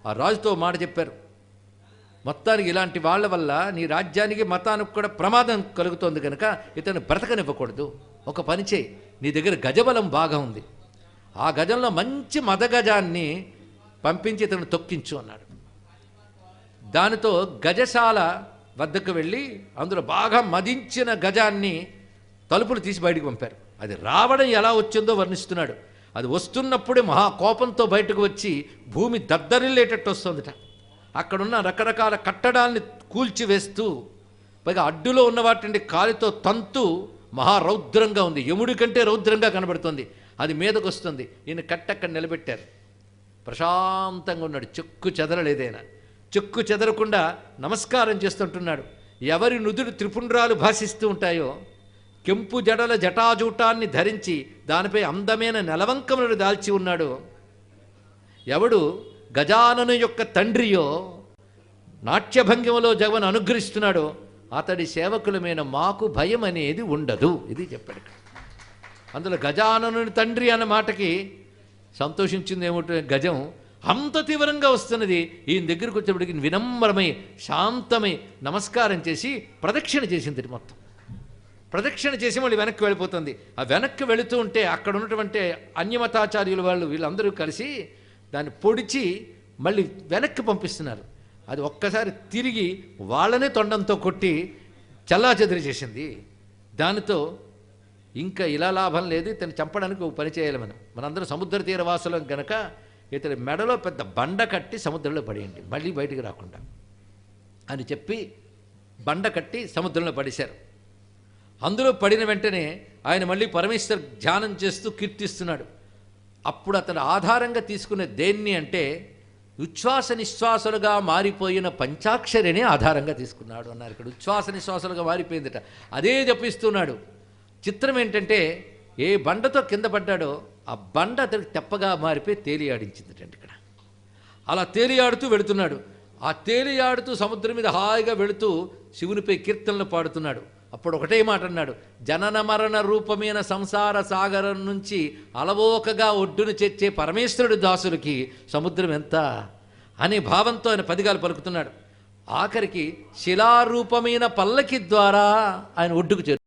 ఆ రాజుతో మాట చెప్పారు, మొత్తానికి ఇలాంటి వాళ్ళ వల్ల నీ రాజ్యానికి మతానికి కూడా ప్రమాదం కలుగుతోంది కనుక ఇతను బ్రతకనివ్వకూడదు. ఒక పని చేయి, నీ దగ్గర గజబలం బాగా ఉంది, ఆ గజంలో మంచి మదగజాన్ని పంపించి ఇతను తొక్కించు అన్నాడు. దానితో గజశాల వద్దకు వెళ్ళి అందులో బాగా మదించిన గజాన్ని తలుపులు తీసి బయటకు పంపారు. అది రావడం ఎలా వచ్చిందో వర్ణిస్తున్నాడు. అది వస్తున్నప్పుడే మహాకోపంతో బయటకు వచ్చి భూమి దద్దరిల్లేటట్టు వస్తుందిట. అక్కడున్న రకరకాల కట్టడాల్ని కూల్చివేస్తూ పైగా అడ్డులో ఉన్న వాటిని కాలితో తంతు మహారౌద్రంగా ఉంది, యముడి కంటే రౌద్రంగా కనబడుతుంది. అది మీదకు వస్తుంది. ఈయన కట్టక్కడ నిలబెట్టారు. ప్రశాంతంగా ఉన్నాడు, చెక్కు చెదరలేదైనా. చెక్కు చెదరకుండా నమస్కారం చేస్తుంటున్నాడు. ఎవరి నుదురు త్రిపుండ్రాలు భాషిస్తూ ఉంటాయో, కెంపు జడల జటాజూటాన్ని ధరించి దానిపై అందమైన నెలవంకములను దాల్చి ఉన్నాడు. ఎవడు గజానను యొక్క తండ్రియో, నాట్యభంగిమలో జగన్ అనుగ్రహిస్తున్నాడో అతడి సేవకులమైన మాకు భయం అనేది ఉండదు. ఇది చెప్పాడు. అందులో గజాననుని తండ్రి అన్న మాటకి సంతోషించింది ఏమిటో, గజం అంత తీవ్రంగా వస్తున్నది. ఈయన దగ్గరికి వచ్చేప్పటికి వినమ్రమై శాంతమై నమస్కారం చేసి ప్రదక్షిణ చేసింది. మొత్తం ప్రదక్షిణ చేసి మళ్ళీ వెనక్కి వెళ్ళిపోతుంది. ఆ వెనక్కి వెళుతూ ఉంటే అక్కడ ఉన్నటువంటి అన్యమతాచార్యుల వాళ్ళు వీళ్ళందరూ కలిసి దాన్ని పొడిచి మళ్ళీ వెనక్కి పంపిస్తున్నారు. అది ఒక్కసారి తిరిగి వాళ్ళనే తొండంతో కొట్టి చల్లాచెదిరి చేసింది. దానితో ఇంకా ఇలా లాభం లేదు, ఇతను చంపడానికి ఒక పని చేయాలి. మనందరం సముద్ర తీరవాసులం గనక ఇతని మెడలో పెద్ద బండ కట్టి సముద్రంలో పడేయండి, మళ్ళీ బయటికి రాకుండా అని చెప్పి బండ కట్టి సముద్రంలో పడేశారు. అందులో పడిన వెంటనే ఆయన మళ్ళీ పరమేశ్వర్ ధ్యానం చేస్తూ కీర్తిస్తున్నాడు. అప్పుడు అతను ఆధారంగా తీసుకునే దేన్ని అంటే ఉచ్ఛ్వాస నిశ్వాసలుగా మారిపోయిన పంచాక్షరిని ఆధారంగా తీసుకున్నాడు అన్నారు. ఇక్కడ ఉచ్ఛ్వాస నిశ్వాసలుగా మారిపోయిందట, అదే జపిస్తున్నాడు. చిత్రం ఏంటంటే ఏ బండతో కింద పడ్డాడో ఆ బండ అతనికి తెప్పగా మారిపోయి తేలియాడించిందటండి. ఇక్కడ అలా తేలియాడుతూ వెళుతున్నాడు. ఆ తేలియాడుతూ సముద్రం మీద హాయిగా వెళుతూ శివునిపై కీర్తనలు పాడుతున్నాడు. అప్పుడు ఒకటే మాట అన్నాడు, జనన మరణ రూపమైన సంసార సాగరం నుంచి అలవోకగా ఒడ్డును చేర్చే పరమేశ్వరుడు దాసులకి సముద్రం ఎంత అనే భావంతో ఆయన పదిగాలు పలుకుతున్నాడు. ఆఖరికి శిలారూపమైన పల్లకి ద్వారా ఆయన ఒడ్డుకు చేరు